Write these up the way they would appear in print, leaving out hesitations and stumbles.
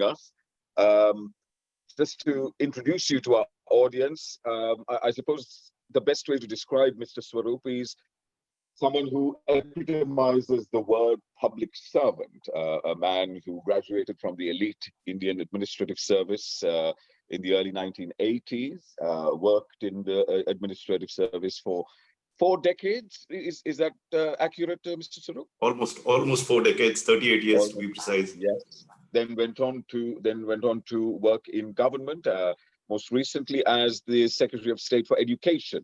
us. Um, just to introduce you to our audience, I suppose the best way to describe Mr. Swarup is someone who epitomizes the word public servant, a man who graduated from the elite Indian administrative service in the early 1980s, worked in the administrative service for 4 decades. Is that accurate, Mr. Swarup? Almost 4 decades, 38 years to be precise. Yes. Then went on to work in government, most recently as the Secretary of State for Education.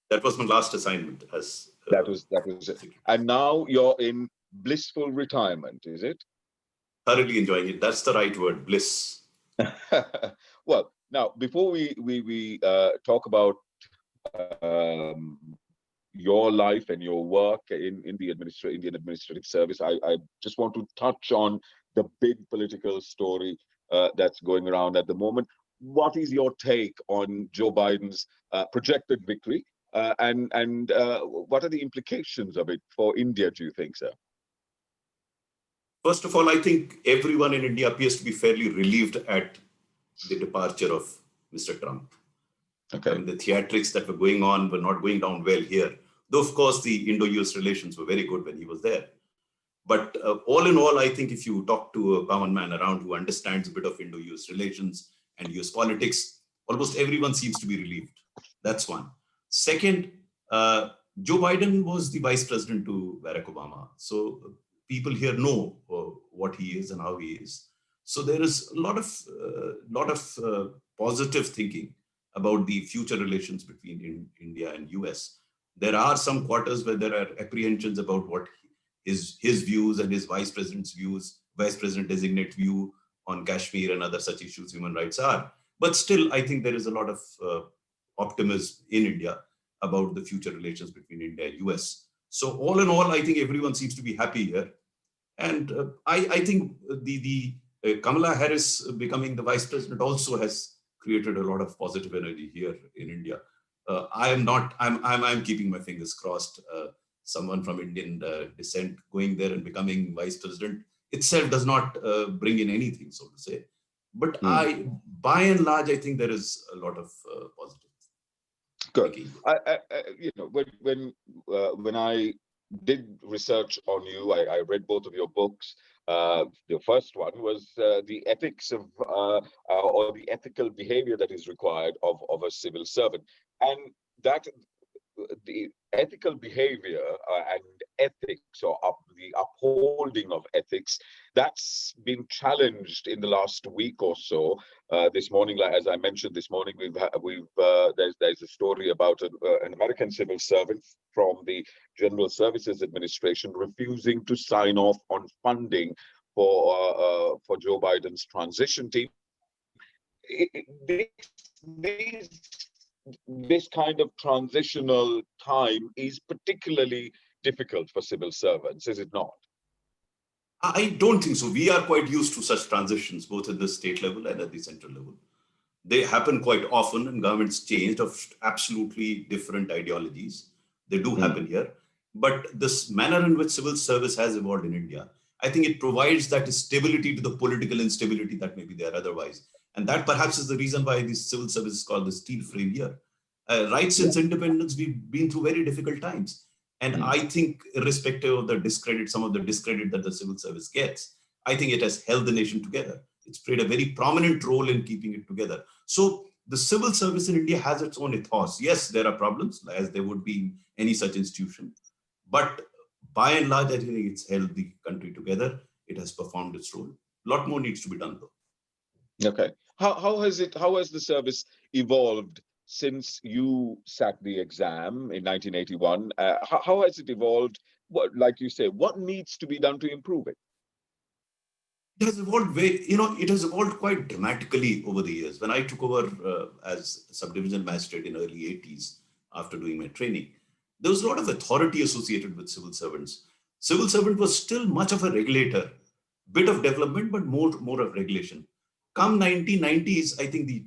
That was my last assignment as that was it. And now you're in blissful retirement, is it? Thoroughly enjoying it. That's the right word, bliss. Well, now before we talk about your life and your work in the Indian administrative service, I just want to touch on the big political story that's going around at the moment. What is your take on Joe Biden's projected victory? And what are the implications of it for India, do you think, sir? First of all, I think everyone in India appears to be fairly relieved at the departure of Mr. Trump. Okay. I mean, the theatrics that were going on were not going down well here. Though, of course, the Indo-US relations were very good when he was there. But all in all, I think if you talk to a common man around who understands a bit of Indo-US relations and US politics, almost everyone seems to be relieved. That's one. Second, Joe Biden was the vice president to Barack Obama. So people here know what he is and how he is. So there is a lot of positive thinking about the future relations between India and US. There are some quarters where there are apprehensions about what his views and his vice president's views, vice president designate view on Kashmir and other such issues, human rights are. But still, I think there is a lot of optimism in India about the future relations between India and US. So all in all, I think everyone seems to be happy here. And I think the Kamala Harris becoming the vice president also has created a lot of positive energy here in India. I'm keeping my fingers crossed. Someone from Indian descent going there and becoming vice president itself does not bring in anything, so to say. But by and large, I think there is a lot of positive. Good. When I did research on you, I read both of your books. The first one was the ethics of or the ethical behavior that is required of a civil servant, and that the ethical behavior and ethics, or the upholding of ethics, that's been challenged in the last week or so. This morning, like as I mentioned this morning, there's a story about an American civil servant from the General Services Administration refusing to sign off on funding for Joe Biden's transition team. This kind of transitional time is particularly difficult for civil servants, is it not? I don't think so. We are quite used to such transitions, both at the state level and at the central level. They happen quite often, and governments changed of absolutely different ideologies. They do happen here. But this manner in which civil service has evolved in India, I think it provides that stability to the political instability that may be there otherwise. And that perhaps is the reason why this civil service is called the steel frame year. Right since independence, we've been through very difficult times. And I think irrespective of the discredit, some of the discredit that the civil service gets, I think it has held the nation together. It's played a very prominent role in keeping it together. So the civil service in India has its own ethos. Yes, there are problems, as there would be in any such institution. But by and large, I think it's held the country together. It has performed its role. A lot more needs to be done, though. Okay. How has the service evolved since you sat the exam in 1981? How has it evolved? What, like you say, what needs to be done to improve it? It has evolved it has evolved quite dramatically over the years. When I took over as subdivision magistrate in early 80s after doing my training, there was a lot of authority associated with civil servants. Civil servant was still much of a regulator, bit of development, but more of regulation. Come 1990s, I think the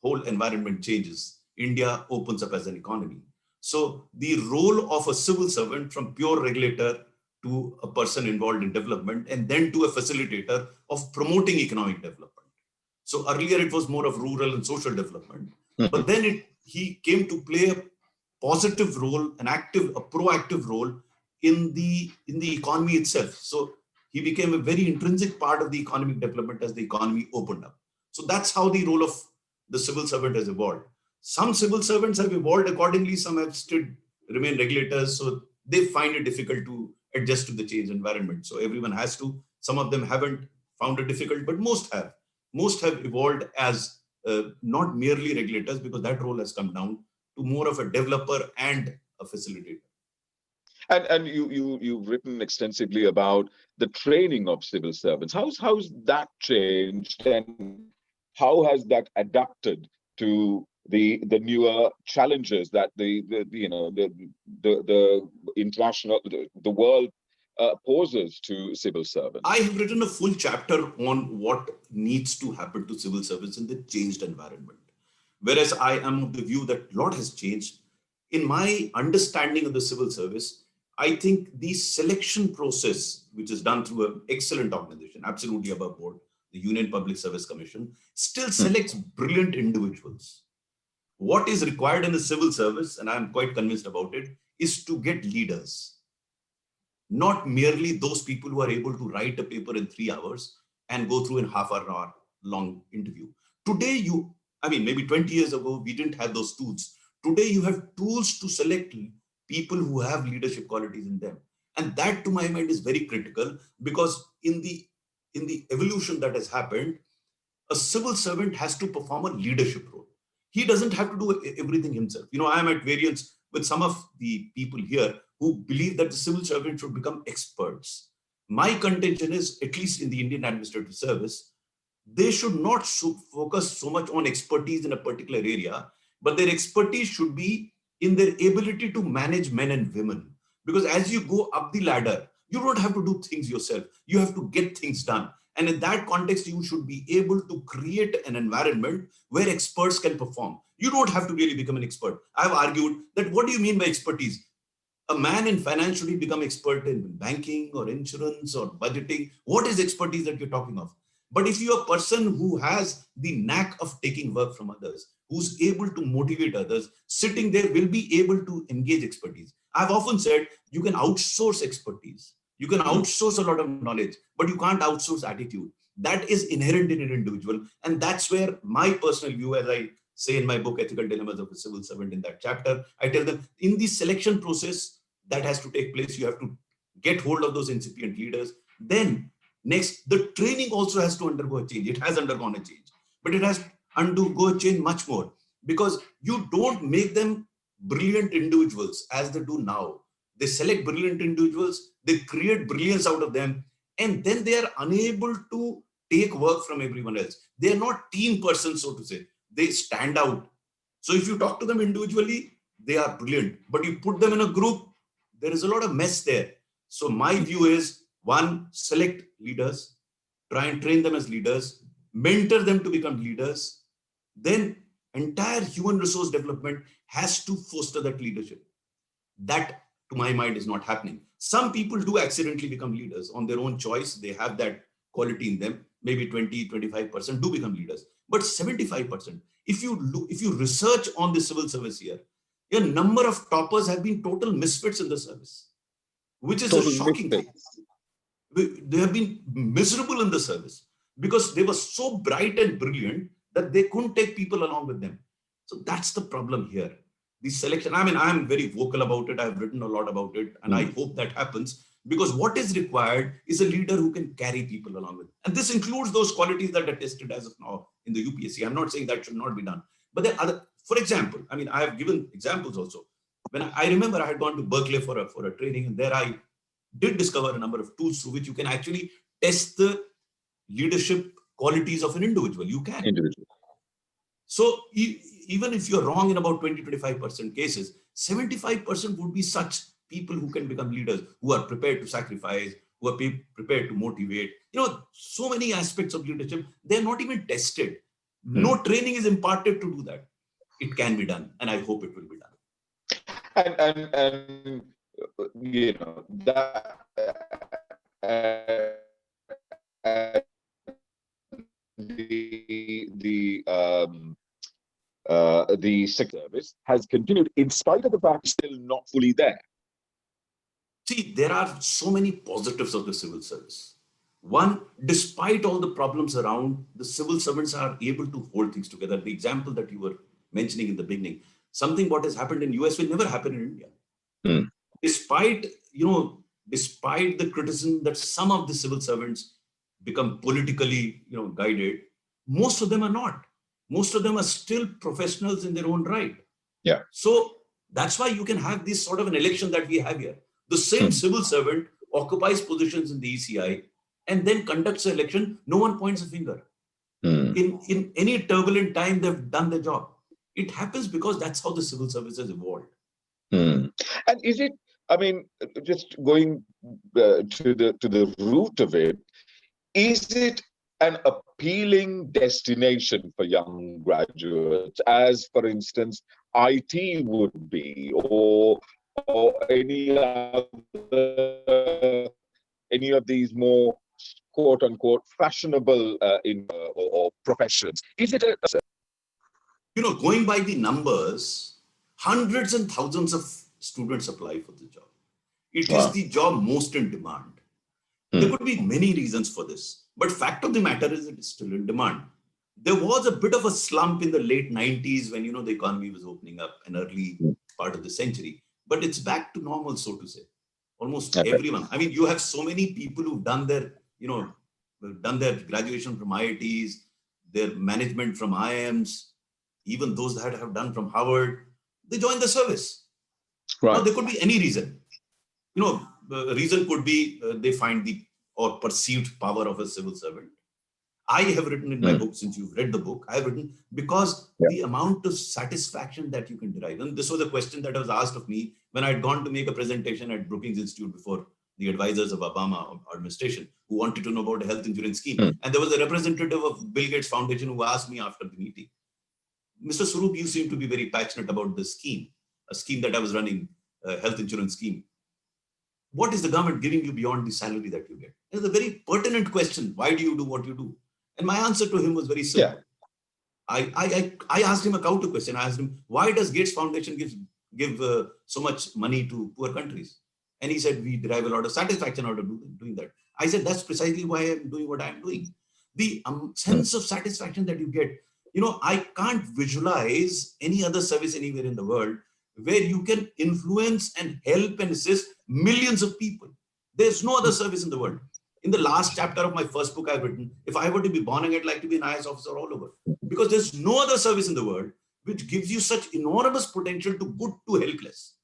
whole environment changes. India opens up as an economy. So the role of a civil servant from pure regulator to a person involved in development, and then to a facilitator of promoting economic development. So earlier it was more of rural and social development, but then he came to play a positive role, a proactive role in the economy itself. So he became a very intrinsic part of the economic development as the economy opened up. So that's how the role of the civil servant has evolved. Some civil servants have evolved accordingly, some have still remain regulators, so they find it difficult to adjust to the changed environment. So everyone has to. Some of them haven't found it difficult, but most have. Most have evolved as not merely regulators, because that role has come down to more of a developer and a facilitator. And you've written extensively about the training of civil servants. How's that changed, and how has that adapted to the newer challenges that the international the world poses to civil servants? I have written a full chapter on what needs to happen to civil service in the changed environment. Whereas I am of the view that a lot has changed. In my understanding of the civil service, I think the selection process, which is done through an excellent organization, absolutely above board, the Union Public Service Commission, still selects brilliant individuals. What is required in the civil service, and I'm quite convinced about it, is to get leaders. Not merely those people who are able to write a paper in 3 hours and go through in half an hour long interview. Today, maybe 20 years ago, we didn't have those tools. Today, you have tools to select people who have leadership qualities in them. And that, to my mind, is very critical, because in the evolution that has happened, a civil servant has to perform a leadership role. He doesn't have to do everything himself. I am at variance with some of the people here who believe that the civil servant should become experts. My contention is, at least in the Indian Administrative Service, they should not focus so much on expertise in a particular area, but their expertise should be in their ability to manage men and women. Because as you go up the ladder, you don't have to do things yourself. You have to get things done. And in that context, you should be able to create an environment where experts can perform. You don't have to really become an expert. I've argued that, what do you mean by expertise? A man in finance should become expert in banking or insurance or budgeting. What is expertise that you're talking of? But if you're a person who has the knack of taking work from others, who's able to motivate others, sitting there will be able to engage expertise. I've often said you can outsource expertise. You can outsource a lot of knowledge, but you can't outsource attitude. That is inherent in an individual. And that's where my personal view, as I say in my book, Ethical Dilemmas of a Civil Servant, in that chapter, I tell them, in the selection process that has to take place, you have to get hold of those incipient leaders. Then next, the training also has to undergo a change. It has undergone a change, but it has to undergo a change much more, because you don't make them brilliant individuals as they do now. They select brilliant individuals, they create brilliance out of them, and then they are unable to take work from everyone else. They are not team persons, so to say. They stand out. So if you talk to them individually, they are brilliant. But you put them in a group, there is a lot of mess there. So my view is, one, select leaders, try and train them as leaders, mentor them to become leaders. Then entire human resource development has to foster that leadership. That, to my mind, is not happening. Some people do accidentally become leaders on their own choice. They have that quality in them. Maybe 20, 25% do become leaders. But 75%, if you research on the civil service here, a number of toppers have been total misfits in the service, which is a shocking thing. They have been miserable in the service because they were so bright and brilliant that they couldn't take people along with them. So that's the problem here. The selection, I'm very vocal about it. I've written a lot about it, and I hope that happens, because what is required is a leader who can carry people along with. And this includes those qualities that are tested as of now in the UPSC. I'm not saying that should not be done. But there are other, for example, I have given examples also. When I remember I had gone to Berkeley for a training, and there I did discover a number of tools through which you can actually test the leadership qualities of an individual. You can. So even if you're wrong in about 20-25% cases, 75% would be such people who can become leaders, who are prepared to sacrifice, who are prepared to motivate. So many aspects of leadership, they're not even tested. No training is imparted to do that. It can be done, and I hope it will be done. And you know, that the service has continued in spite of the fact it's still not fully there. See, there are so many positives of the civil service. One, despite all the problems around, the civil servants are able to hold things together. The example that you were mentioning in the beginning, something what has happened in US will never happen in India. Hmm. Despite, despite the criticism that some of the civil servants become politically, guided, most of them are not. Most of them are still professionals in their own right. Yeah. So that's why you can have this sort of an election that we have here. The same civil servant occupies positions in the ECI and then conducts an election. No one points a finger. In any turbulent time, they've done their job. It happens because that's how the civil service has evolved. And is it, I mean, just going to the root of it, is it an appealing destination for young graduates, as, for instance, IT would be, or any of these more quote unquote fashionable or professions? Is it a Going by the numbers, hundreds and thousands of students apply for the job. It is the job most in demand. There could be many reasons for this, but fact of the matter is it is still in demand. There was a bit of a slump in the late 90s when, the economy was opening up, an early part of the century, but it's back to normal, so to say. Almost everyone. I mean, you have so many people who've done their, graduation from IITs, their management from IIMs, even those that have done from Harvard, they join the service. Right. Now, there could be any reason. The reason could be they find the or perceived power of a civil servant. I have written in my book, since you've read the book, I have written because the amount of satisfaction that you can derive. And this was a question that was asked of me when I had gone to make a presentation at Brookings Institute before the advisors of Obama administration who wanted to know about a health insurance scheme. And there was a representative of Bill Gates Foundation who asked me after the meeting, Mr. Swarup, you seem to be very passionate about this scheme, a scheme that I was running, a health insurance scheme. What is the government giving you beyond the salary that you get? It's a very pertinent question. Why do you do what you do? And my answer to him was very simple. I asked him a counter question. I asked him, why does Gates Foundation give so much money to poor countries? And he said, we derive a lot of satisfaction out of doing that. I said, that's precisely why I'm doing what I'm doing. The sense of satisfaction that you get, I can't visualize any other service anywhere in the world where you can influence and help and assist millions of people. There's no other service in the world. In the last chapter of my first book I've written, if I were to be born again, I'd like to be an IAS officer all over. Because there's no other service in the world which gives you such enormous potential to good to helpless.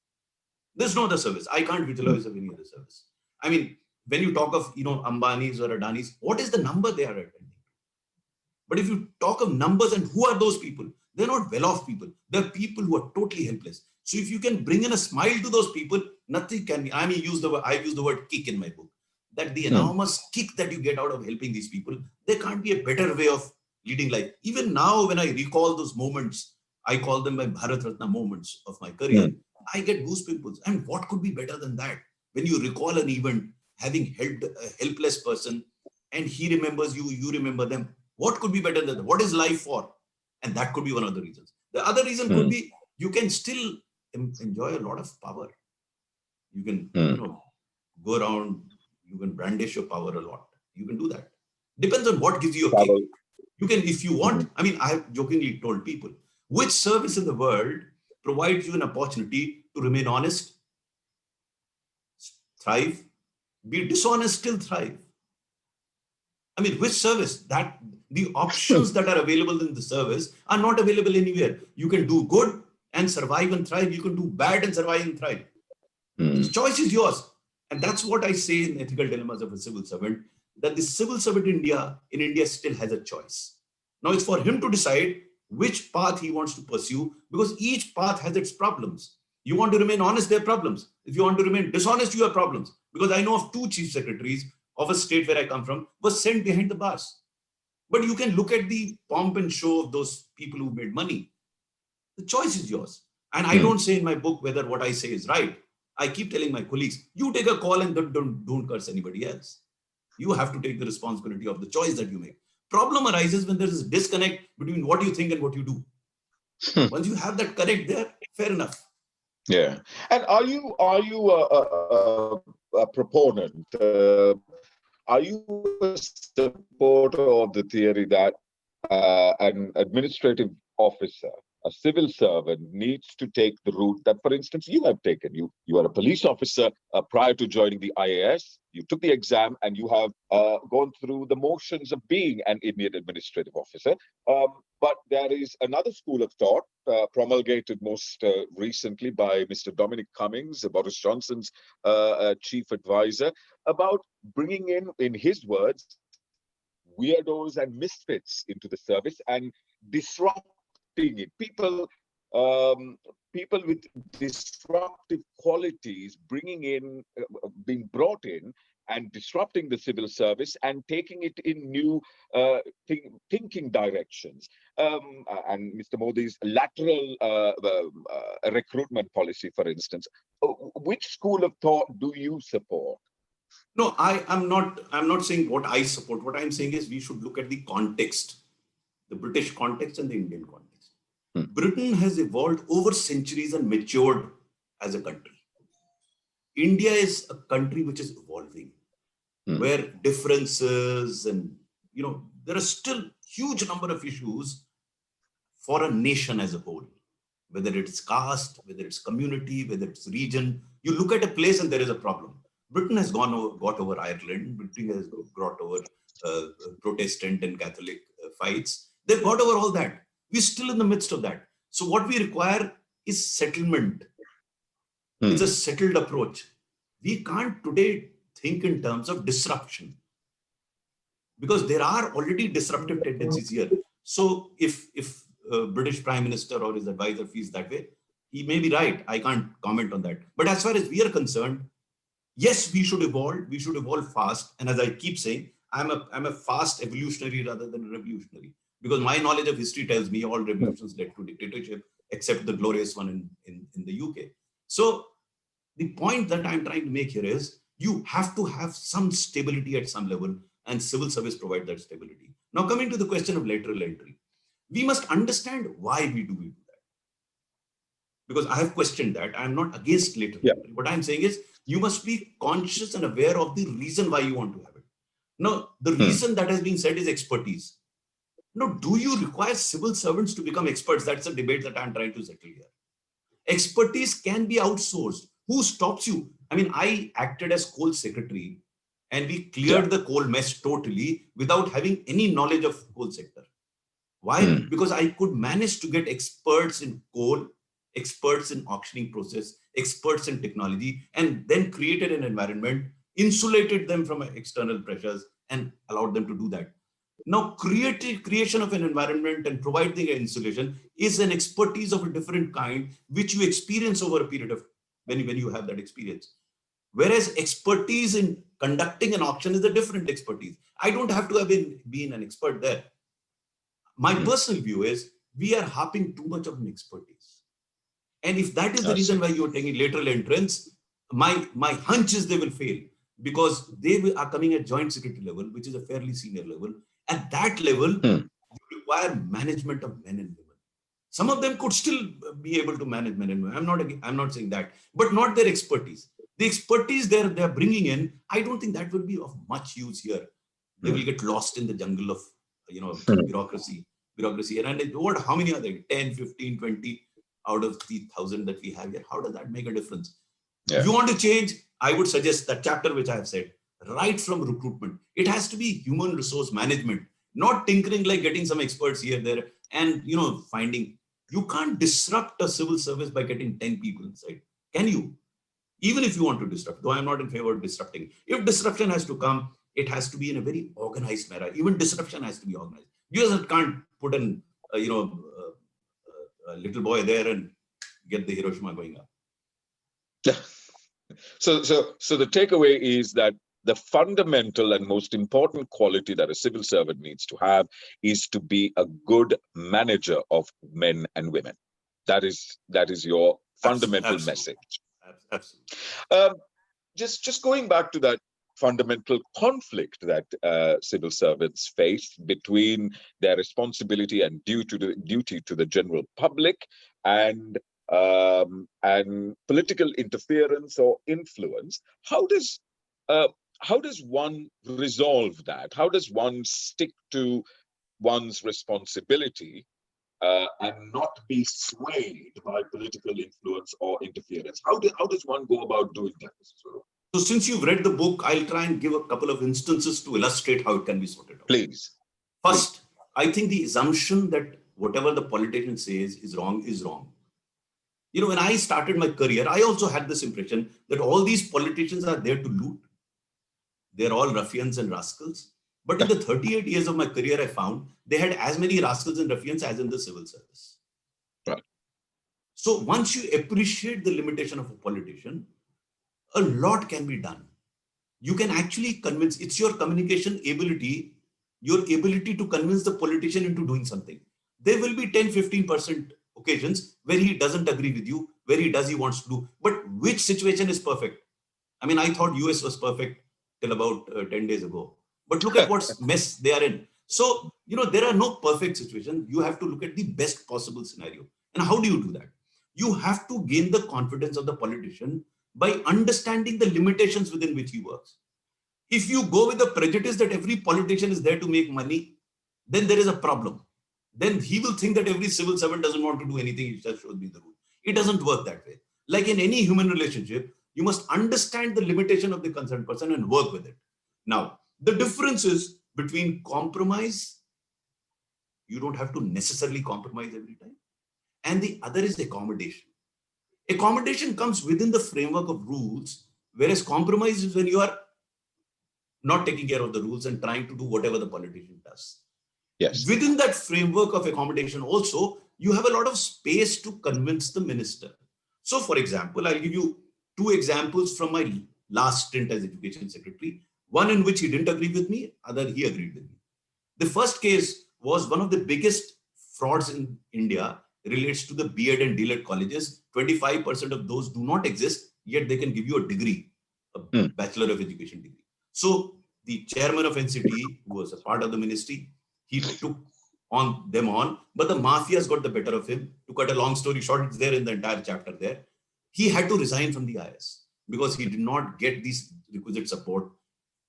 There's no other service. I can't visualize of any other service. I mean, when you talk of, Ambani's or Adani's, what is the number they are attending? But if you talk of numbers and who are those people, they're not well-off people. They're people who are totally helpless. So if you can bring in a smile to those people, nothing can be. I use the word kick in my book. That the enormous kick that you get out of helping these people, there can't be a better way of leading life. Even now, when I recall those moments, I call them my Bharat Ratna moments of my career. I get goosebumps. And what could be better than that? When you recall an event, having helped a helpless person, and he remembers you, you remember them. What could be better than that? What is life for? And that could be one of the reasons. The other reason could be you can still enjoy a lot of power. You can, go around, you can brandish your power a lot. You can do that. Depends on what gives you a kick. You can, if you want, I mean, I have jokingly told people, which service in the world provides you an opportunity to remain honest, thrive, be dishonest, still thrive? I mean, which service? That the options that are available in the service are not available anywhere. You can do good and survive and thrive. You can do bad and survive and thrive. The choice is yours. And that's what I say in Ethical Dilemmas of a Civil Servant, that the civil servant in India still has a choice. Now it's for him to decide which path he wants to pursue, because each path has its problems. You want to remain honest, there are problems. If you want to remain dishonest, you have problems. Because I know of 2 chief secretaries of a state where I come from was sent behind the bars. But you can look at the pomp and show of those people who made money. The choice is yours. And I don't say in my book whether what I say is right. I keep telling my colleagues, you take a call and don't curse anybody else. You have to take the responsibility of the choice that you make. Problem arises when there is a disconnect between what you think and what you do. Once you have that connect there, fair enough. Yeah. And are you a proponent? Are you a supporter of the theory that an administrative officer, a civil servant, needs to take the route that, for instance, you have taken? You are a police officer prior to joining the IAS. You took the exam and you have gone through the motions of being an Indian administrative officer. But there is another school of thought promulgated most recently by Mr. Dominic Cummings, Boris Johnson's chief advisor, about bringing in his words, weirdos and misfits into the service and disrupting it. People with disruptive qualities being brought in and disrupting the civil service and taking it in new thinking directions. And Mr. Modi's lateral recruitment policy, for instance. Which school of thought do you support? No, I'm not saying what I support. What I'm saying is we should look at the context, the British context and the Indian context. Britain has evolved over centuries and matured as a country. India is a country which is evolving, where differences and, there are still huge number of issues for a nation as a whole, whether it's caste, whether it's community, whether it's region. You look at a place and there is a problem. Britain has got over Ireland. Britain has got over Protestant and Catholic fights. They've got over all that. We're still in the midst of that. So what we require is settlement. It's a settled approach. We can't today think in terms of disruption, because there are already disruptive tendencies here. So if British Prime Minister or his advisor feels that way, he may be right. I can't comment on that. But as far as we are concerned, yes, we should evolve. We should evolve fast. And as I keep saying, I'm a fast evolutionary rather than a revolutionary, because my knowledge of history tells me all revolutions led to dictatorship, except the glorious one in the UK. So the point that I'm trying to make here is you have to have some stability at some level, and civil service provide that stability. Now, coming to the question of lateral entry, we must understand why we do that. Because I have questioned that. I'm not against lateral entry. What I'm saying is you must be conscious and aware of the reason why you want to have it. Now, the reason that has been said is expertise. Now, do you require civil servants to become experts? That's a debate that I'm trying to settle here. Expertise can be outsourced. Who stops you? I mean, I acted as coal secretary and we cleared the coal mess totally without having any knowledge of coal sector. Why? Because I could manage to get experts in coal, experts in auctioning process, experts in technology, and then created an environment, insulated them from external pressures and allowed them to do that. Now, creation of an environment and providing an insulation is an expertise of a different kind, which you experience over a period of when you have that experience. Whereas expertise in conducting an auction is a different expertise. I don't have to have been an expert there. My personal view is we are harping too much of an expertise. And if that is the reason why you're taking lateral entrance, my hunch is they will fail, because they are coming at joint secretary level, which is a fairly senior level. At that level, you require management of men and women. Some of them could still be able to manage men and women. I'm not saying that, but not their expertise. The expertise they're bringing in, I don't think that will be of much use here. They will get lost in the jungle of bureaucracy. And how many are there? 10, 15, 20 out of the 1,000 that we have here. How does that make a difference? If you want to change, I would suggest that chapter which I have said, right from recruitment. It has to be human resource management, not tinkering like getting some experts here, there, and finding. You can't disrupt a civil service by getting 10 people inside. Can you? Even if you want to disrupt, though I'm not in favor of disrupting. If disruption has to come, it has to be in a very organized manner. Even disruption has to be organized. You just can't put a little boy there and get the Hiroshima going up. So the takeaway is that the fundamental and most important quality that a civil servant needs to have is to be a good manager of men and women. That is your fundamental message. Absolutely. Um, just going back to that fundamental conflict that civil servants face between their responsibility and duty to the general public and political interference or influence. Uh, how does one resolve that? How does one stick to one's responsibility and not be swayed by political influence or interference? How does one go about doing that, Mr. Swarup? So since you've read the book, I'll try and give a couple of instances to illustrate how it can be sorted out. Please. First, I think the assumption that whatever the politician says is wrong is wrong. You know, when I started my career, I also had this impression that all these politicians are there to loot. They're all ruffians and rascals. But in the 38 years of my career, I found they had as many rascals and ruffians as in the civil service. Right. So once you appreciate the limitation of a politician, a lot can be done. You can actually convince, it's your communication ability, your ability to convince the politician into doing something. There will be 10-15% occasions where he doesn't agree with you, where he wants to do. But which situation is perfect? I mean, I thought US was perfect till about 10 days ago. But look at what mess they are in. So, you know, there are no perfect situations. You have to look at the best possible scenario. And how do you do that? You have to gain the confidence of the politician by understanding the limitations within which he works. If you go with the prejudice that every politician is there to make money, then there is a problem. Then he will think that every civil servant doesn't want to do anything, he just should be the rule. It doesn't work that way. Like in any human relationship, you must understand the limitation of the concerned person and work with it. Now, the difference is between compromise, you don't have to necessarily compromise every time, and the other is accommodation. Accommodation comes within the framework of rules, whereas compromise is when you are not taking care of the rules and trying to do whatever the politician does. Yes. Within that framework of accommodation also, you have a lot of space to convince the minister. So for example, I'll give you two examples from my last stint as education secretary. One in which he didn't agree with me, other he agreed with me. The first case was one of the biggest frauds in India relates to the B.Ed and D.Led colleges. 25% of those do not exist, yet they can give you a degree, a Bachelor of Education degree. So the chairman of NCT, who was a part of the ministry, he took them on, but the mafias got the better of him. To cut a long story short, it's there in the entire chapter there. He had to resign from the IS because he did not get these requisite support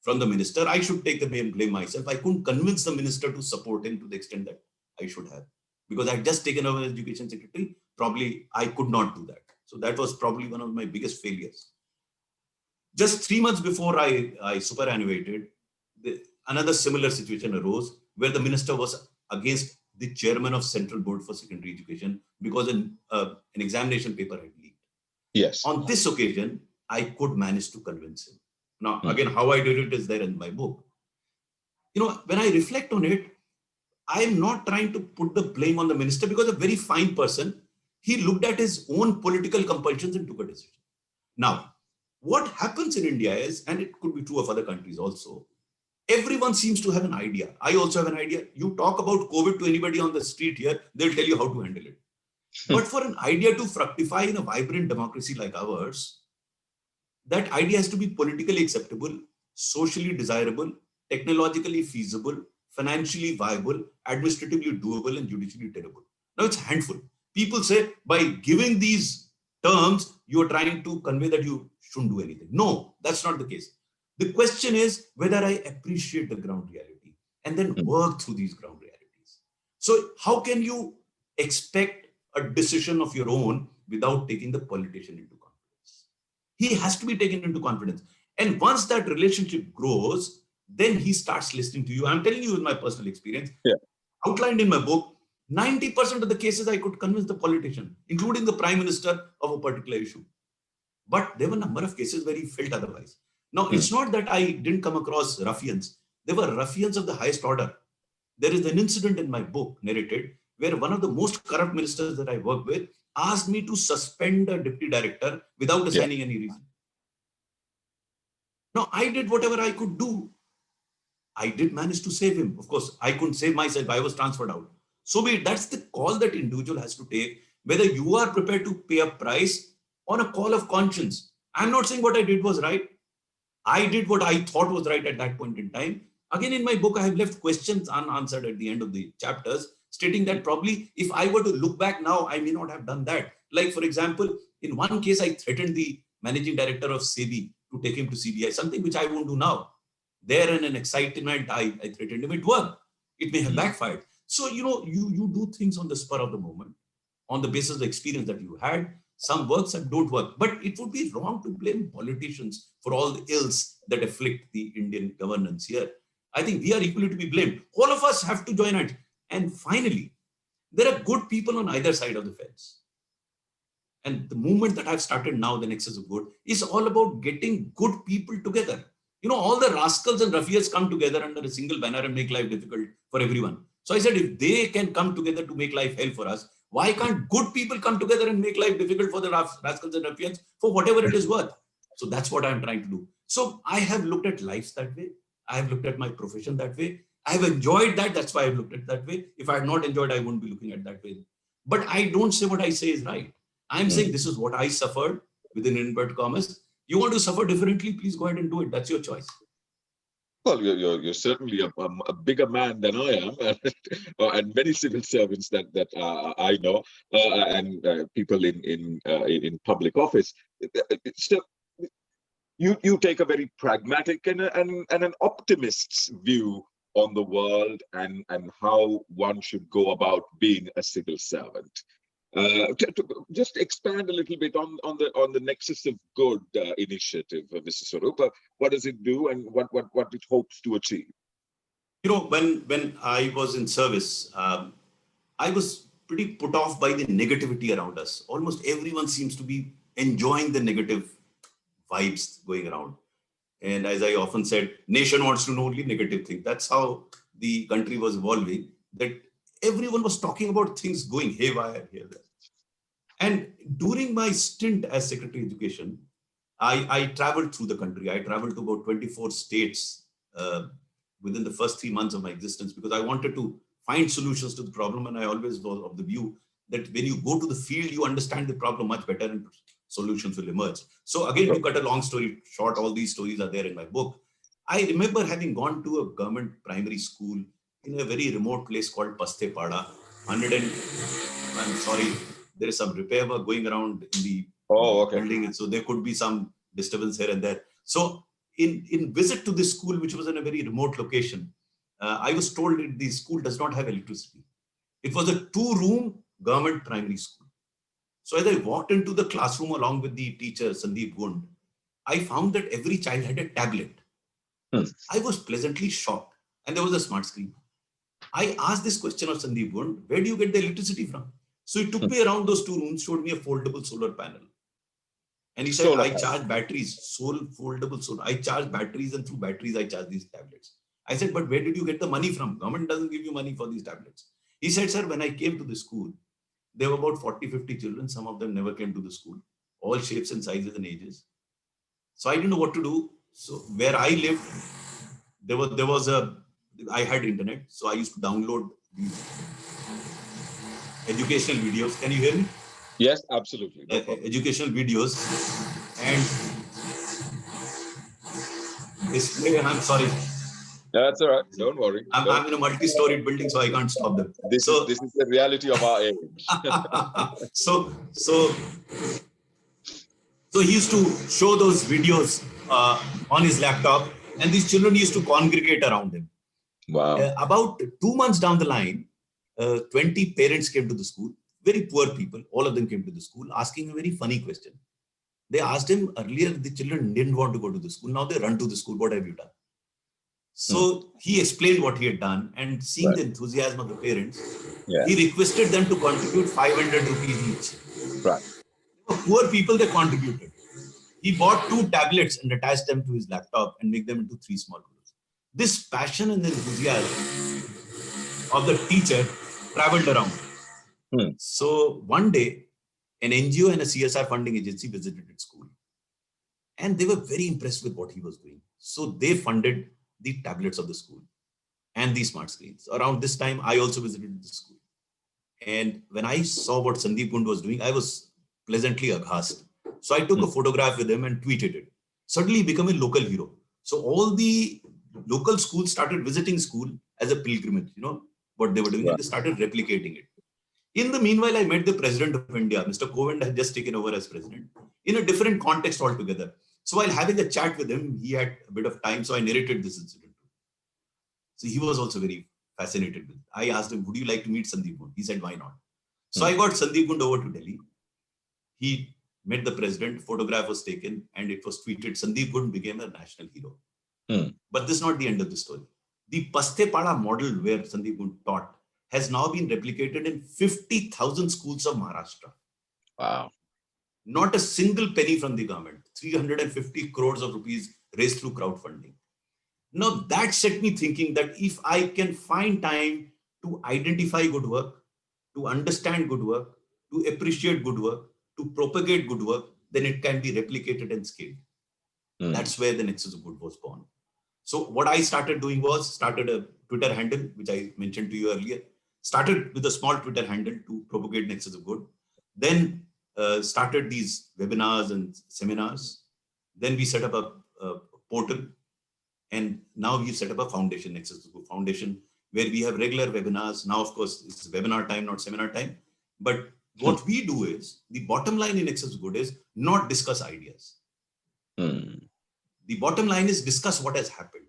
from the minister. I should take the blame myself. I couldn't convince the minister to support him to the extent that I should have. Because I had just taken over as education secretary, probably I could not do that. So that was probably one of my biggest failures. Just 3 months before I superannuated, another similar situation arose where the minister was against the chairman of Central Board for Secondary Education because an examination paper had leaked. Yes. On this occasion, I could manage to convince him. Now, again, how I did it is there in my book. You know, when I reflect on it, I'm not trying to put the blame on the minister because a very fine person, he looked at his own political compulsions and took a decision. Now, what happens in India is, and it could be true of other countries also, everyone seems to have an idea. I also have an idea. You talk about COVID to anybody on the street here, they'll tell you how to handle it. But for an idea to fructify in a vibrant democracy like ours, that idea has to be politically acceptable, socially desirable, technologically feasible, financially viable, administratively doable, and judicially tenable. Now it's a handful. People say by giving these terms, you're trying to convey that you shouldn't do anything. No, that's not the case. The question is whether I appreciate the ground reality and then work through these ground realities. So how can you expect a decision of your own without taking the politician into confidence? He has to be taken into confidence. And once that relationship grows, then he starts listening to you. I'm telling you with my personal experience, outlined in my book, 90% of the cases I could convince the politician, including the prime minister, of a particular issue. But there were a number of cases where he felt otherwise. Now, it's not that I didn't come across ruffians. There were ruffians of the highest order. There is an incident in my book narrated where one of the most corrupt ministers that I worked with asked me to suspend a deputy director without assigning any reason. Now, I did whatever I could do. I did manage to save him. Of course, I couldn't save myself. I was transferred out. So be it. That's the call that individual has to take, whether you are prepared to pay a price on a call of conscience. I'm not saying what I did was right. I did what I thought was right at that point in time. Again, in my book, I have left questions unanswered at the end of the chapters, stating that probably if I were to look back now, I may not have done that. Like, for example, in one case, I threatened the managing director of SEBI to take him to CBI, something which I won't do now. There in an excitement, I threatened him. It worked. It may have backfired. So, you do things on the spur of the moment, on the basis of the experience that you had. Some work, some don't work. But it would be wrong to blame politicians for all the ills that afflict the Indian governance here. I think we are equally to be blamed. All of us have to join it. And finally, there are good people on either side of the fence. And the movement that I've started now, the Nexus of Good, is all about getting good people together. All the rascals and ruffians come together under a single banner and make life difficult for everyone. So I said, if they can come together to make life hell for us, why can't good people come together and make life difficult for the rascals and ruffians for whatever it is worth? So that's what I'm trying to do. So I have looked at life that way. I have looked at my profession that way. I have enjoyed that. That's why I've looked at it that way. If I had not enjoyed, I wouldn't be looking at that way. But I don't say what I say is right. I'm saying this is what I suffered within inverted commas. You want to suffer differently, please go ahead and do it. That's your choice. Well, you're certainly a bigger man than I am, and many civil servants that I know, and people in public office. So you take a very pragmatic and an optimist's view on the world and how one should go about being a civil servant. To just expand a little bit on the Nexus of Good initiative, Mr. Swarup. What does it do, and what it hopes to achieve? When I was in service, I was pretty put off by the negativity around us. Almost everyone seems to be enjoying the negative vibes going around. And as I often said, nation wants to know only negative things. That's how the country was evolving, that everyone was talking about things going haywire here. And during my stint as Secretary of Education, I traveled through the country. I traveled to about 24 states within the first 3 months of my existence, because I wanted to find solutions to the problem. And I always was of the view that when you go to the field, you understand the problem much better and solutions will emerge. So again, to cut a long story short, all these stories are there in my book. I remember having gone to a government primary school in a very remote place called Pastepada. I'm sorry, there is some repair work going around in the building, and so there could be some disturbance here and there. So in visit to this school, which was in a very remote location, I was told that the school does not have electricity. It was a 2-room government primary school. So as I walked into the classroom along with the teacher, Sandeep Gund, I found that every child had a tablet. I was pleasantly shocked, and there was a smart screen. I asked this question of Sandeep Gund, where do you get the electricity from? So he took me around those 2 rooms, showed me a foldable solar panel. And he said, I charge batteries, foldable solar. I charge batteries, and through batteries, I charge these tablets. I said, but where did you get the money from? Government doesn't give you money for these tablets. He said, sir, when I came to the school, there were about 40, 50 children. Some of them never came to the school, all shapes and sizes and ages. So I didn't know what to do. So where I lived, I had internet. So I used to download these educational videos. Can you hear me? Yes, absolutely. No educational videos and display. And I'm sorry. That's all right. Don't worry. I'm in a multi-storied building, so I can't stop them. This is the reality of our age. So he used to show those videos on his laptop, and these children used to congregate around him. Wow. About 2 months down the line, 20 parents came to the school, very poor people. All of them came to the school asking a very funny question. They asked him, earlier the children didn't want to go to the school. Now they run to the school. What have you done? So he explained what he had done, and seeing the enthusiasm of the parents, he requested them to contribute 500 rupees each. Right. Poor people, they contributed. He bought 2 tablets and attached them to his laptop and make them into 3 small groups. This passion and enthusiasm of the teacher traveled around. So one day, an NGO and a CSR funding agency visited its school, and they were very impressed with what he was doing. So they funded the tablets of the school and the smart screens. Around this time, I also visited the school. And when I saw what Sandeep Gund was doing, I was pleasantly aghast. So I took a photograph with him and tweeted it. Suddenly he became a local hero. So all the local schools started visiting school as a pilgrimage, what they were doing, and they started replicating it. In the meanwhile, I met the President of India. Mr. Kovind had just taken over as president in a different context altogether. So while having a chat with him, he had a bit of time. So I narrated this incident. So he was also very fascinated with it. I asked him, would you like to meet Sandeep Gund? He said, why not? So I got Sandeep Gund over to Delhi. He met the president, photograph was taken, and it was tweeted. Sandeep Gund became a national hero. But this is not the end of the story. The Pastepada model where Sandeep Gund taught has now been replicated in 50,000 schools of Maharashtra. Wow. Not a single penny from the government. 350 crores of rupees raised through crowdfunding. Now that set me thinking that if I can find time to identify good work, to understand good work, to appreciate good work, to propagate good work, then it can be replicated and scaled. That's where the Nexus of Good was born. So what I started doing was started a Twitter handle, which I mentioned to you earlier. Started with a small Twitter handle to propagate Nexus of Good. Then started these webinars and seminars. Then we set up a portal. And now we've set up a foundation, Nexus of Good Foundation, where we have regular webinars. Now, of course, it's webinar time, not seminar time. But what we do is, the bottom line in Nexus of Good is not discuss ideas. The bottom line is discuss what has happened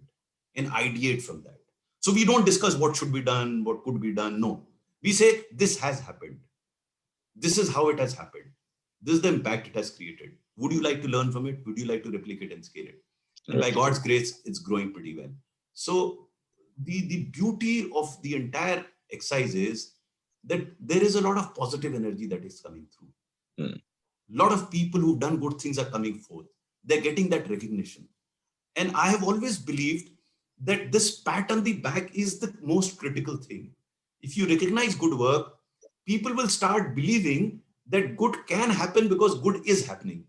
and ideate from that. So we don't discuss what should be done, what could be done. No, we say this has happened. This is how it has happened. This is the impact it has created. Would you like to learn from it? Would you like to replicate and scale it? And by God's grace, it's growing pretty well. So the beauty of the entire exercise is that there is a lot of positive energy that is coming through. A lot of people who've done good things are coming forth. They're getting that recognition. And I have always believed that this pat on the back is the most critical thing. If you recognize good work, people will start believing that good can happen because good is happening.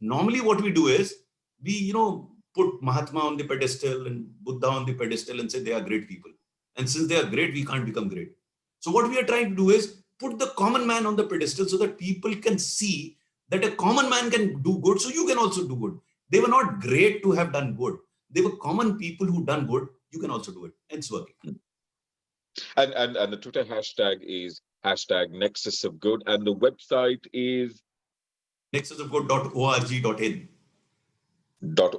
Normally what we do is we, put Mahatma on the pedestal and Buddha on the pedestal and say they are great people. And since they are great, we can't become great. So what we are trying to do is put the common man on the pedestal so that people can see that a common man can do good, so you can also do good. They were not great to have done good. They were common people who done good. You can also do it. And it's working. And the Twitter hashtag is #Nexus of Good. And the website is nexusofgood.org.in.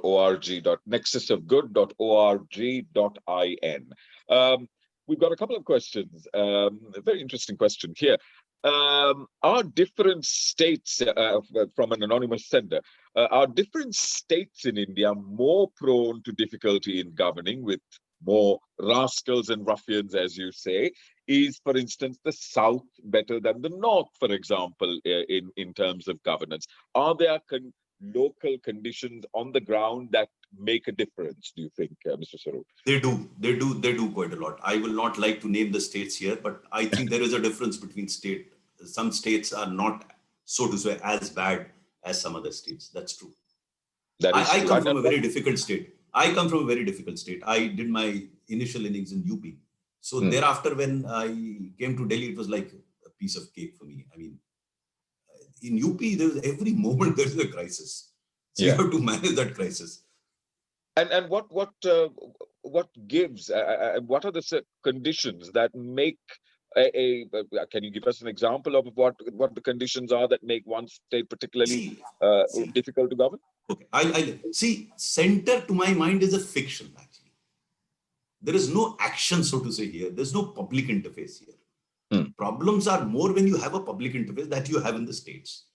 .org.nexusofgood.org.in. We've got a couple of questions. A very interesting question here. Are different states, from an anonymous sender, are different states in India more prone to difficulty in governing, with more rascals and ruffians, as you say? Is, for instance, the South better than the North, for example, in terms of governance? Are there local conditions on the ground that make a difference, do you think, Mr. Swarup? They do quite a lot. I will not like to name the states here, but I think there is a difference between states. Some states are not, so to say, as bad as some other states. That's true. I come from a very difficult state. I did my initial innings in UP. So thereafter, when I came to Delhi, it was like a piece of cake for me. I mean, in UP, every moment there is a crisis. So you have to manage that crisis. And what gives? What are the conditions that make can you give us an example of what the conditions are that make one state particularly difficult to govern? Okay, I see. Center, to my mind, is a fiction. Actually, there is no action, so to say, here. There's no public interface here. Problems are more when you have a public interface that you have in the states,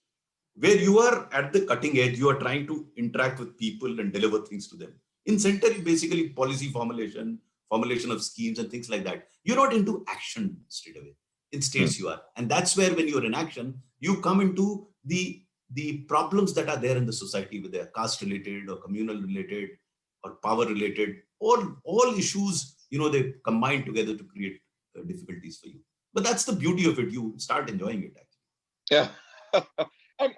where you are at the cutting edge. You are trying to interact with people and deliver things to them. In center, basically policy formulation of schemes and things like that. You're not into action straight away. In states you are. And that's where, when you're in action, you come into the problems that are there in the society, whether they're caste related or communal related or power related, or all issues, they combine together to create difficulties for you. But that's the beauty of it. You start enjoying it, actually. And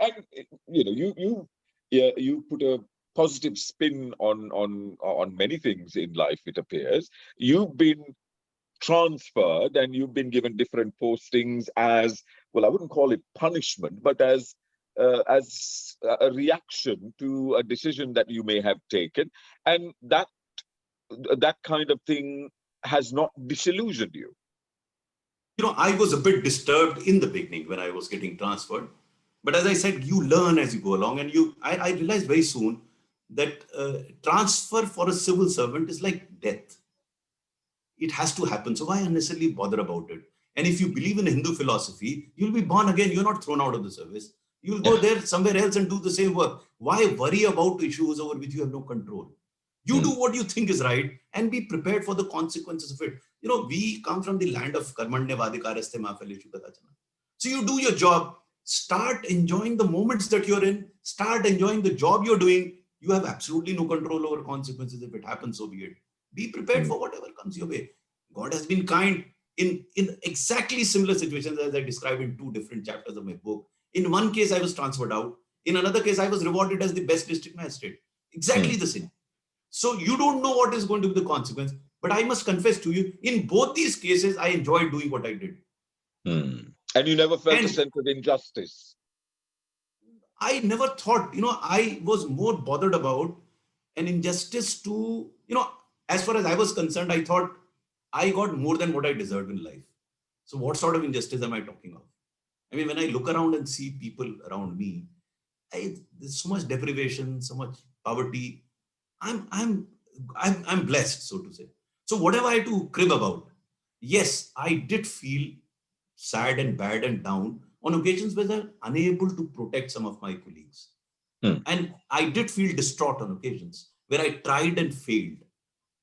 you put a positive spin on many things in life, it appears. You've been transferred and you've been given different postings as, well, I wouldn't call it punishment, but as as a reaction to a decision that you may have taken, and that kind of thing has not disillusioned you. I was a bit disturbed in the beginning when I was getting transferred. But as I said, you learn as you go along. And I realized very soon that transfer for a civil servant is like death. It has to happen. So why unnecessarily bother about it? And if you believe in Hindu philosophy, you'll be born again. You're not thrown out of the service. You'll go there somewhere else and do the same work. Why worry about issues over which you have no control? You do what you think is right and be prepared for the consequences of it. We come from the land of karmanya vadikaraste ma phaleshu kadachana. So you do your job, start enjoying the moments that you're in, start enjoying the job you're doing. You have absolutely no control over consequences. If it happens, so be it. Be prepared for whatever comes your way. God has been kind in exactly similar situations as I described in 2 different chapters of my book. In one case, I was transferred out. In another case, I was rewarded as the best district magistrate. Exactly the same. So you don't know what is going to be the consequence. But I must confess to you, in both these cases, I enjoyed doing what I did. And you never felt a sense of injustice? I never thought, I was more bothered about an injustice to, as far as I was concerned, I thought I got more than what I deserved in life. So what sort of injustice am I talking of? I mean, when I look around and see people around me, there's so much deprivation, so much poverty. I'm blessed, so to say. So whatever I had to crib about, yes, I did feel sad and bad and down on occasions where I'm unable to protect some of my colleagues. And I did feel distraught on occasions where I tried and failed.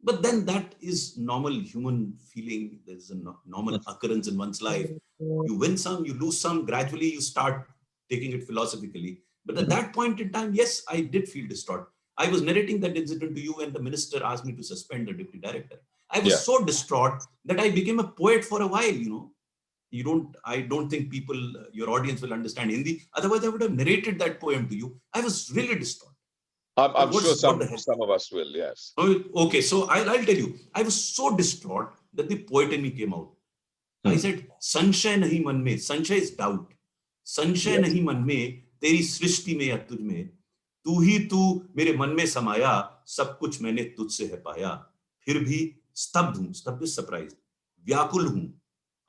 But then that is normal human feeling. There's a normal occurrence in one's life. You win some, you lose some, gradually you start taking it philosophically. But at that point in time, yes, I did feel distraught. I was narrating that incident to you when the minister asked me to suspend the deputy director. I was so distraught that I became a poet for a while, I don't think your audience will understand Hindi. Otherwise, I would have narrated that poem to you. I was really distraught. I'm sure some of us will, yes. Okay, so I'll tell you, I was so distraught that the poet in me came out. I said, Sanshay nahi man mein. Sanshay is doubt. Sanshay nahi man mein, teri srishti mein ya tuj mein. तू ही तू मेरे मन में समाया, सब कुछ मैंने तुझसे है पाया, फिर भी स्तब्ध हूं, स्तब्ध सरप्राइज, व्याकुल हूं,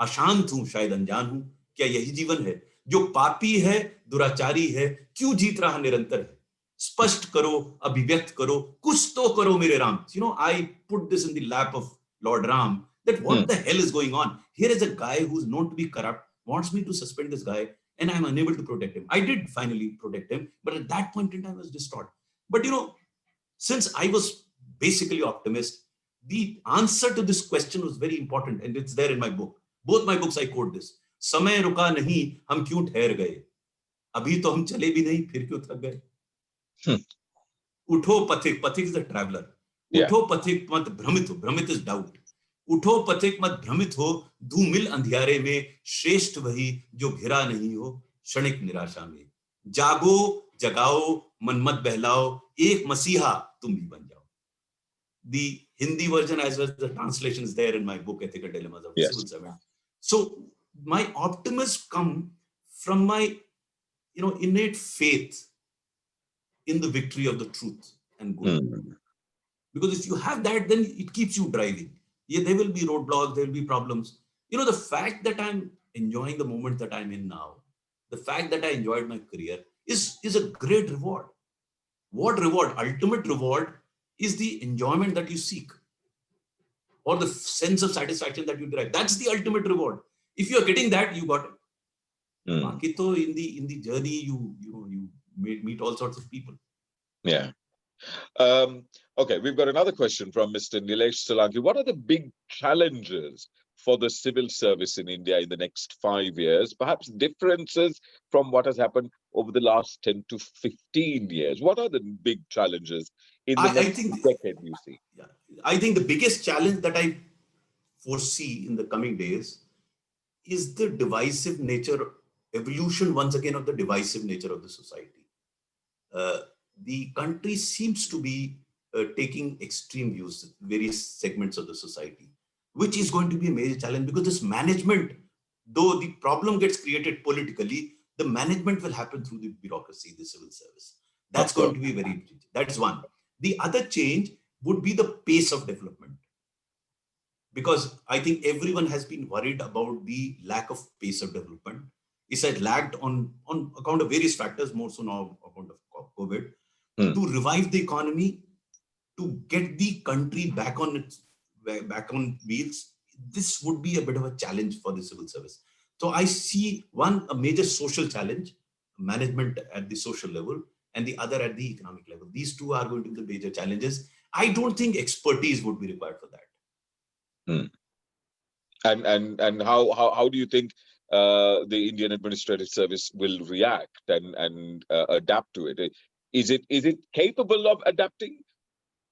अशांत हूं, शायद अनजान हूं, क्या यही जीवन है? जो पापी है, दुराचारी है, क्यों जीत रहा निरंतर है? स्पष्ट करो, अभिव्यक्त करो, कुछ तो करो मेरे Ram. I put this in the lap of Lord Ram, that what the hell is going on? Here is a guy who's known to be corrupt, wants me to suspend this guy, and I'm unable to protect him. I did finally protect him, but at that point in time, I was distraught. But since I was basically optimist, the answer to this question was very important, and it's there in my book. Both my books, I quote this. समय रुका नहीं, हम क्यों ठहर गए? अभी तो हम चले भी नहीं, फिर क्यों थक गए? उठो पथिक, पथिक is a traveler. उठो पथिक मत भ्रमित हो, भ्रमित is doubt. उठो पथिक मत भ्रमित हो, धूमिल अंधियारे में, श्रेष्ठ वही जो घिरा नहीं हो क्षणिक निराशा में. जागो, जगाओ, मन मत बहलाओ, एक मसीहा तुम भी बन जाओ. The Hindi version as well as the translation is there in my book, Ethical Dilemmas of Civil Servant. So my optimism come from my, innate faith in the victory of the truth and good. Because if you have that, then it keeps you driving. Yeah, there will be roadblocks, there will be problems. The fact that I'm enjoying the moment that I'm in now, the fact that I enjoyed my career is a great reward. What reward? Ultimate reward is the enjoyment that you seek, or the sense of satisfaction that you derive. That's the ultimate reward. If you're getting that, you got it. In the journey, you meet all sorts of people. Yeah. Okay, we've got another question from Mr. Nilesh Solanki. What are the big challenges for the civil service in India in the next 5 years? Perhaps differences from what has happened over the last 10 to 15 years. What are the big challenges in the next decade, you see? Yeah, I think the biggest challenge that I foresee in the coming days is the divisive nature, evolution once again of the divisive nature of the society. The country seems to be taking extreme views, various segments of the society, which is going to be a major challenge, because this management, though the problem gets created politically, the management will happen through the bureaucracy, the civil service. That's going to be very, that's one. The other change would be the pace of development. Because I think everyone has been worried about the lack of pace of development. It's had lagged on account of various factors, more so now on account of COVID, to revive the economy, to get the country back on wheels. This would be a bit of a challenge for the civil service. So I see a major social challenge, management at the social level, and the other at the economic level. These two are going to be the major challenges. I don't think expertise would be required for that. And how do you think the Indian Administrative Service will react and adapt to it? Is it capable of adapting?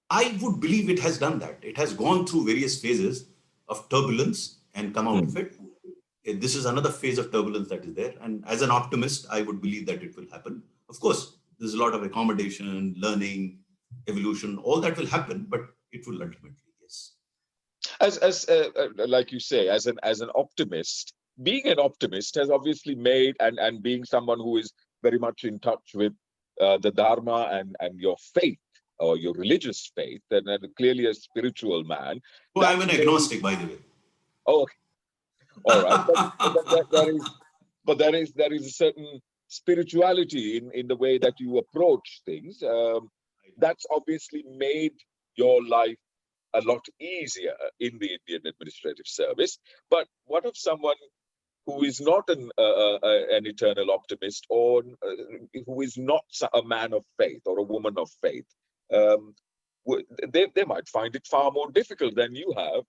I would believe it has done that. It has gone through various phases of turbulence and come out of it. This is another phase of turbulence that is there. And as an optimist, I would believe that it will happen. Of course, there's a lot of accommodation, learning, evolution, all that will happen, but it will ultimately, yes. As like you say, as an optimist, being an optimist has obviously made, and being someone who is very much in touch with the Dharma and your faith, or your religious faith, and clearly a spiritual man. Oh, I'm an agnostic, by the way. Oh, okay. All right. But there is a certain spirituality in the way that you approach things. That's obviously made your life a lot easier in the Indian Administrative Service. But what of someone who is not an eternal optimist, or who is not a man of faith or a woman of faith? They might find it far more difficult than you have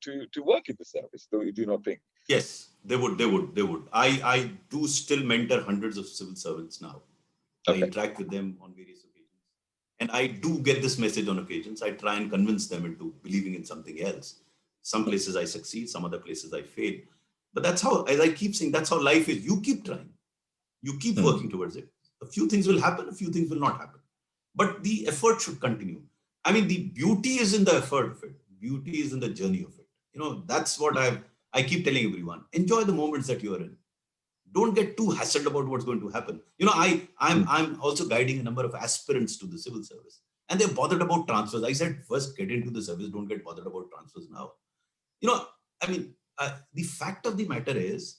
to work in the service. Do you not think? Yes, they would. I do still mentor hundreds of civil servants now. Okay. I interact with them on various occasions. And I do get this message on occasions. I try and convince them into believing in something else. Some places I succeed, some other places I fail. But that's how, as I keep saying, that's how life is. You keep trying. You keep working towards it. A few things will happen, a few things will not happen. But the effort should continue. I mean, the beauty is in the effort of it. Beauty is in the journey of it. That's what I keep telling everyone. Enjoy the moments that you are in. Don't get too hassled about what's going to happen. I'm also guiding a number of aspirants to the civil service, and they're bothered about transfers. I said, first get into the service. Don't get bothered about transfers now. The fact of the matter is,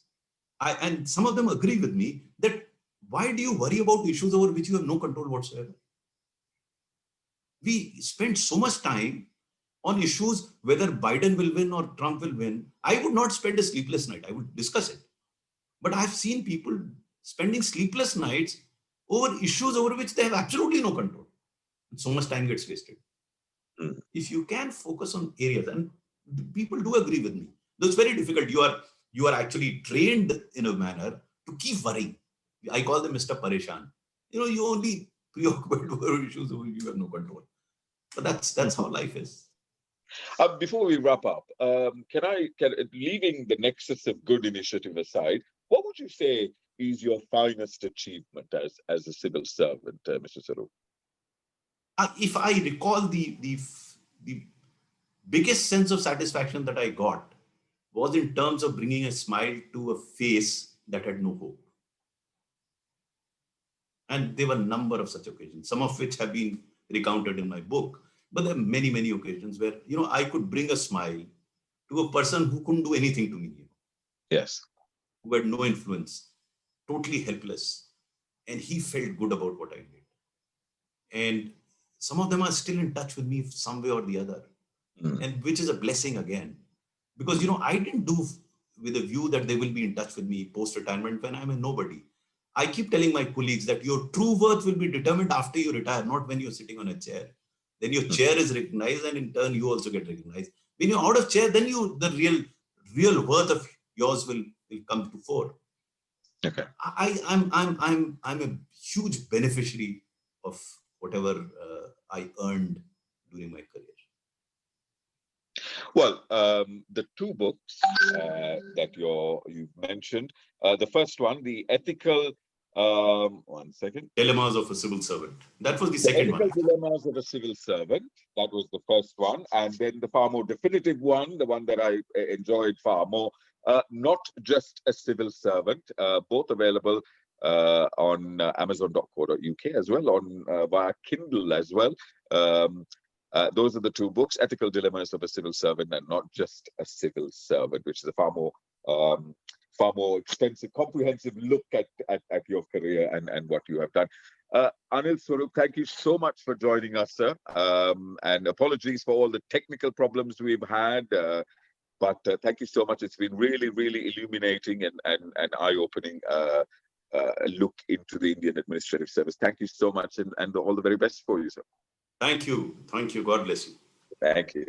and some of them agree with me, that why do you worry about issues over which you have no control whatsoever? We spend so much time on issues whether Biden will win or Trump will win. I would not spend a sleepless night. I would discuss it. But I've seen people spending sleepless nights over issues over which they have absolutely no control. And so much time gets wasted. If you can focus on areas, and people do agree with me, though it's very difficult. You are actually trained in a manner to keep worrying. I call them Mr. Pareshan. You only preoccupied over issues over which you have no control. But that's how life is. Before we wrap up, leaving the nexus of good initiative aside, what would you say is your finest achievement as a civil servant, Mr. Swarup? If I recall, the biggest sense of satisfaction that I got was in terms of bringing a smile to a face that had no hope. And there were a number of such occasions, some of which have been recounted in my book. But there are many, many occasions where, I could bring a smile to a person who couldn't do anything to me. Yes. Who had no influence, totally helpless. And he felt good about what I did. And some of them are still in touch with me some way or the other. And which is a blessing again. Because, I didn't do with a view that they will be in touch with me post-retirement when I'm a nobody. I keep telling my colleagues that your true worth will be determined after you retire, not when you're sitting on a chair. Then your chair is recognized, and in turn, you also get recognized. When you're out of chair, then the real worth of yours will come to fore. Okay. I'm a huge beneficiary of whatever I earned during my career. Well, the two books that you've mentioned, the first one, the ethical. One second. Dilemmas of a Civil Servant. That was the second one. Dilemmas of a Civil Servant. That was the first one. And then the far more definitive one, the one that I enjoyed far more, Not Just a Civil Servant, both available on Amazon.co.uk as well, on via Kindle as well. Those are the two books: Ethical Dilemmas of a Civil Servant and Not Just a Civil Servant, which is a far more extensive, comprehensive look at your career and what you have done. Anil Swarup, thank you so much for joining us, sir. And apologies for all the technical problems we've had. But thank you so much. It's been really, really illuminating and eye-opening look into the Indian Administrative Service. Thank you so much, and all the very best for you, sir. Thank you. Thank you. God bless you. Thank you.